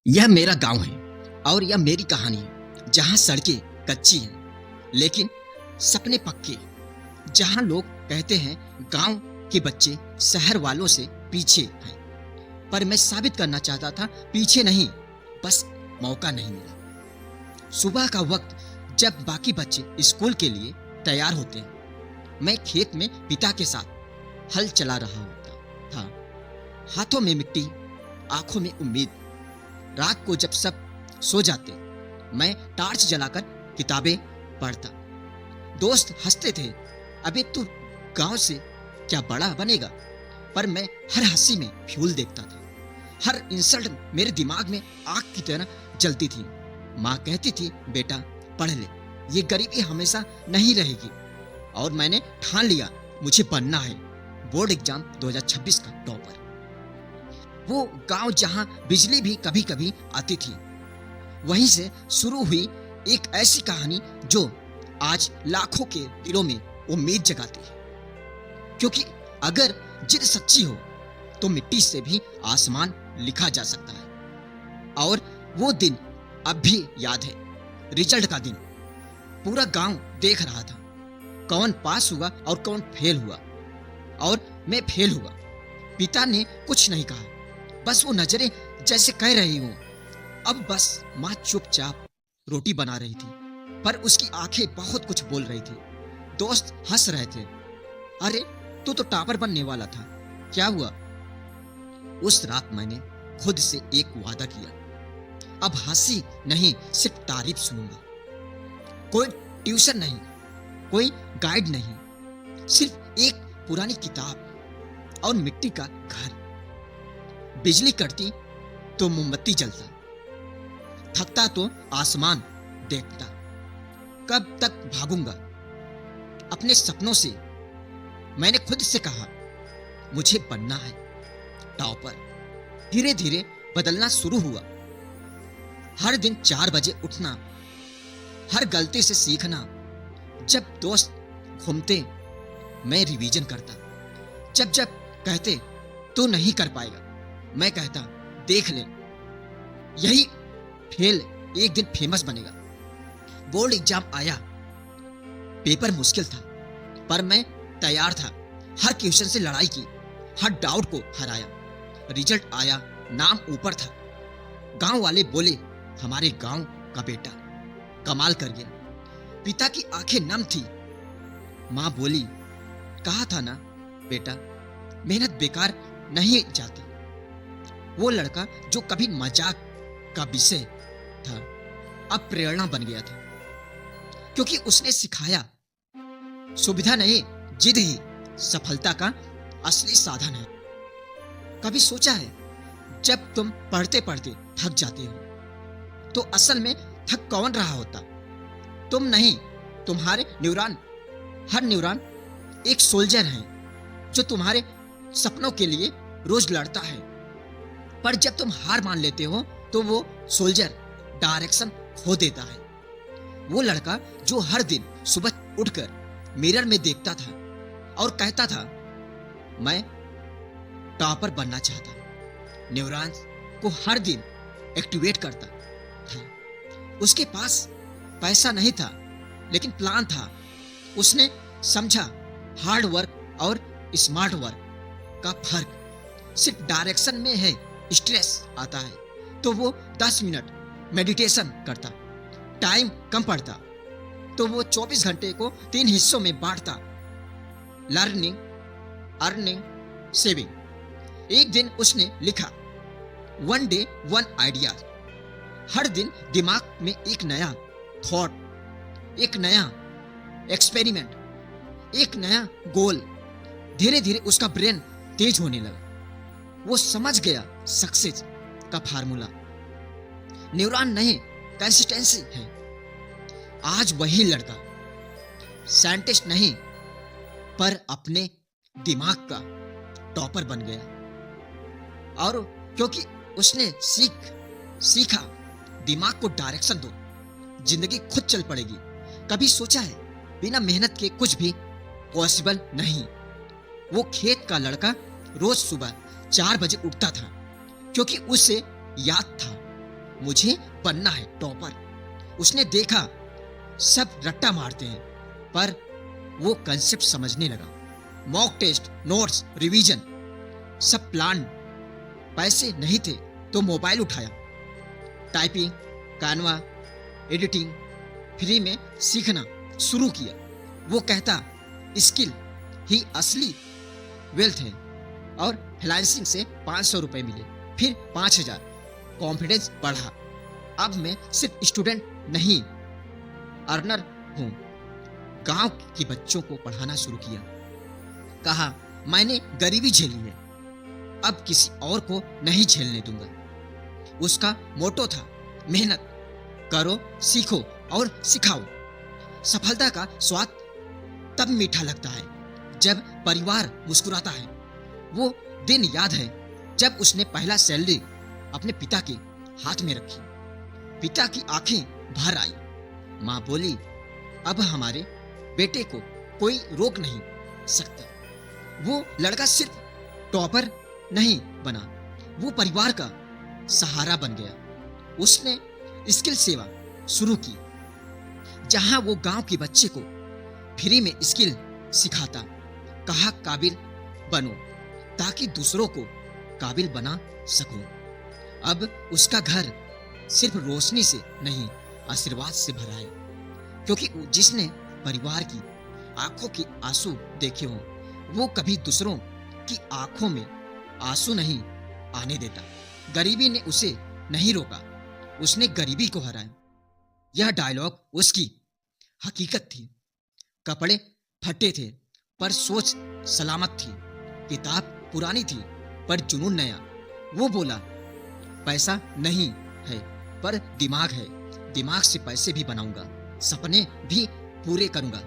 यह मेरा गांव है और यह मेरी कहानी है जहां सड़कें कच्ची हैं लेकिन सपने पक्के। जहां लोग कहते हैं गांव के बच्चे शहर वालों से पीछे हैं, पर मैं साबित करना चाहता था पीछे नहीं, बस मौका नहीं मिला। सुबह का वक्त जब बाकी बच्चे स्कूल के लिए तैयार होते हैं, मैं खेत में पिता के साथ हल चला रहा होता था। हाथों में मिट्टी, आंखों में उम्मीद। रात को जब सब सो जाते, मैं टार्च जलाकर किताबें पढ़ता। दोस्त हंसते थे, अबे तू गांव से क्या बड़ा बनेगा, पर मैं हर हंसी में फ्यूल देखता था। हर इंसल्ट मेरे दिमाग में आग की तरह जलती थी। माँ कहती थी, बेटा पढ़ ले, ये गरीबी हमेशा नहीं रहेगी। और मैंने ठान लिया, मुझे बनना है बोर्ड एग्जाम 2026 का टॉपर। वो गांव जहां बिजली भी कभी कभी आती थी, वहीं से शुरू हुई एक ऐसी कहानी जो आज लाखों के दिलों में उम्मीद जगाती है। क्योंकि अगर जिद सच्ची हो तो मिट्टी से भी आसमान लिखा जा सकता है। और वो दिन अब भी याद है, रिजल्ट का दिन। पूरा गांव देख रहा था कौन पास हुआ और कौन फेल हुआ, और मैं फेल हुआ। पिता ने कुछ नहीं कहा, बस वो नजरें जैसे कह रही हूं अब बस। माँ चुपचाप रोटी बना रही थी, पर उसकी आंखें बहुत कुछ बोल रही थी। दोस्त हंस रहे थे, अरे तू तो टॉपर बनने वाला था, क्या हुआ? उस रात मैंने खुद से एक वादा किया, अब हंसी नहीं, सिर्फ तारीफ सुनूंगा। कोई ट्यूशन नहीं, कोई गाइड नहीं, सिर्फ एक पुरानी किताब और मिट्टी का घर। बिजली कटती तो मोमबत्ती जलता, थकता तो आसमान देखता। कब तक भागूंगा अपने सपनों से? मैंने खुद से कहा, मुझे बनना है टॉपर। धीरे धीरे बदलना शुरू हुआ। हर दिन 4 बजे उठना, हर गलती से सीखना। जब दोस्त घूमते मैं रिवीजन करता। जब जब कहते तू नहीं कर पाएगा, मैं कहता देख ले, यही फेल एक दिन फेमस बनेगा। बोर्ड एग्जाम आया, पेपर मुश्किल था, पर मैं तैयार था। हर क्वेश्चन से लड़ाई की, हर डाउट को हराया। रिजल्ट आया, नाम ऊपर था। गांव वाले बोले, हमारे गांव का बेटा कमाल कर गया। पिता की आंखें नम थी। माँ बोली, कहा था ना बेटा, मेहनत बेकार नहीं जाती। वो लड़का जो कभी मजाक का विषय था, अब प्रेरणा बन गया था। क्योंकि उसने सिखाया, सुविधा नहीं, जिद ही सफलता का असली साधन है। कभी सोचा है, जब तुम पढ़ते पढ़ते थक जाते हो तो असल में थक कौन रहा होता? तुम नहीं, तुम्हारे न्यूरॉन। हर न्यूरॉन एक सोल्जर है जो तुम्हारे सपनों के लिए रोज लड़ता है। पर जब तुम हार मान लेते हो तो वो सोल्जर डायरेक्शन खो देता है। वो लड़का जो हर दिन सुबह उठकर मिरर में देखता था और कहता था, मैं टॉपर बनना चाहता। न्यूरॉन्स को हर दिन एक्टिवेट करता था। उसके पास पैसा नहीं था, लेकिन प्लान था। उसने समझा हार्ड वर्क और स्मार्ट वर्क का फर्क सिर्फ डायरेक्शन में है। स्ट्रेस आता है तो वो 10 मिनट मेडिटेशन करता। टाइम कम पड़ता तो वो 24 घंटे को 3 हिस्सों में बांटता, लर्निंग, अर्निंग, सेविंग। एक दिन उसने लिखा, 1 डे 1 आइडिया। हर दिन दिमाग में एक नया थॉट, एक नया एक्सपेरिमेंट, एक नया गोल। धीरे धीरे उसका ब्रेन तेज होने लगा। वो समझ गया सक्सेस का फार्मूला न्यूरॉन नहीं, कंसिस्टेंसी है। आज वही लड़का साइंटिस्ट नहीं, पर अपने दिमाग का टॉपर बन गया। और क्योंकि उसने सीखा, दिमाग को डायरेक्शन दो, जिंदगी खुद चल पड़ेगी। कभी सोचा है, बिना मेहनत के कुछ भी पॉसिबल नहीं। वो खेत का लड़का रोज सुबह 4 बजे उठता था, क्योंकि उसे याद था मुझे बनना है टॉपर। उसने देखा सब रट्टा मारते हैं, पर वो कंसेप्ट समझने लगा। मॉक टेस्ट, नोट्स, रिवीजन सब प्लान। पैसे नहीं थे तो मोबाइल उठाया, टाइपिंग, कैनवा, एडिटिंग फ्री में सीखना शुरू किया। वो कहता स्किल ही असली वेल्थ है। और फ्रीलांसिंग से 500 रुपए मिले, फिर 5000। कॉन्फिडेंस बढ़ा। अब मैं सिर्फ स्टूडेंट नहीं, अर्नर हूँ। गांव के बच्चों को पढ़ाना शुरू किया। कहा मैंने गरीबी झेली है, अब किसी और को नहीं झेलने दूंगा। उसका मोटो था मेहनत करो, सीखो और सिखाओ। सफलता का स्वाद तब मीठा लगता है जब परिवार मुस्कुराता है। वो दिन याद है जब उसने पहला सैलरी अपने पिता के हाथ में रखी। पिता की आंखें भर आई। माँ बोली अब हमारे बेटे को कोई रोक नहीं सकता। वो लड़का सिर्फ टॉपर नहीं बना, वो परिवार का सहारा बन गया। उसने स्किल सेवा शुरू की, जहां वो गांव के बच्चे को फ्री में स्किल सिखाता। कहा काबिल बनो ताकि दूसरों को काबिल बना सकूं। अब उसका घर सिर्फ रोशनी से नहीं, आशीर्वाद से भरा है, क्योंकि जिसने परिवार की आंखों के आंसू देखे हों, वो कभी दूसरों की आंखों में आंसू नहीं आने देता। गरीबी ने उसे नहीं रोका, उसने गरीबी को हराया। यह डायलॉग उसकी हकीकत थी। कपड़े फटे थे पर सोच सलामत थी। किताब पुरानी थी पर जुनून नया। वो बोला पैसा नहीं है पर दिमाग है, दिमाग से पैसे भी बनाऊंगा, सपने भी पूरे करूंगा।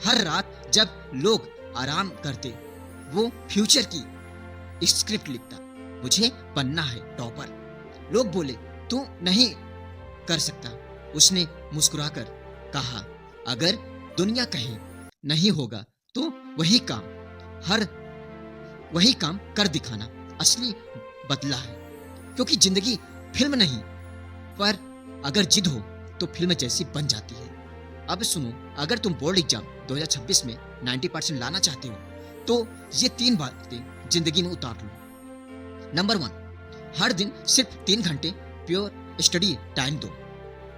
हर रात जब लोग आराम करते, वो फ्यूचर की स्क्रिप्ट लिखता। मुझे बनना है टॉपर। लोग बोले तू नहीं कर सकता। उसने मुस्कुराकर कहा अगर दुनिया कहे नहीं होगा तो वही काम कर दिखाना असली बदला है। क्योंकि जिंदगी फिल्म नहीं, पर अगर जिद हो तो फिल्म जैसी बन जाती है। अब सुनो, अगर तुम बोर्ड एग्जाम 2026 में 90% लाना चाहते हो तो ये 3 बातें जिंदगी में उतार लो। नंबर 1, हर दिन सिर्फ 3 घंटे प्योर स्टडी टाइम दो।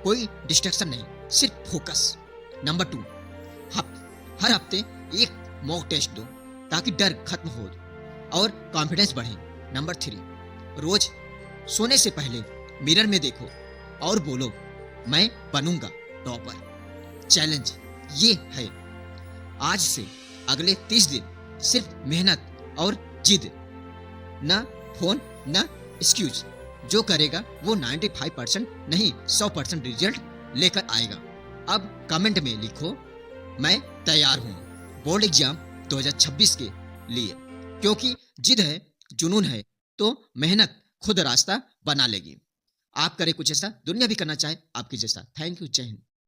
कोई डिस्ट्रैक्शन नहीं, सिर्फ फोकस। नंबर 2, हर हफ्ते एक मॉक टेस्ट दो ताकि डर खत्म हो और कॉन्फिडेंस बढ़े। नंबर 3, रोज सोने से पहले मिरर में देखो और बोलो मैं बनूंगा टॉपर। चैलेंज ये है, आज से अगले 30 दिन सिर्फ मेहनत और जिद, न फोन न एक्सक्यूज। जो करेगा वो 95% नहीं 100% रिजल्ट लेकर आएगा। अब कमेंट में लिखो मैं तैयार हूं बोर्ड एग्जाम 2026 के लिए। क्योंकि जिद है, जुनून है तो मेहनत खुद रास्ता बना लेगी। आप करें कुछ ऐसा, दुनिया भी करना चाहे आपकी जैसा। थैंक यू, जय हिंद।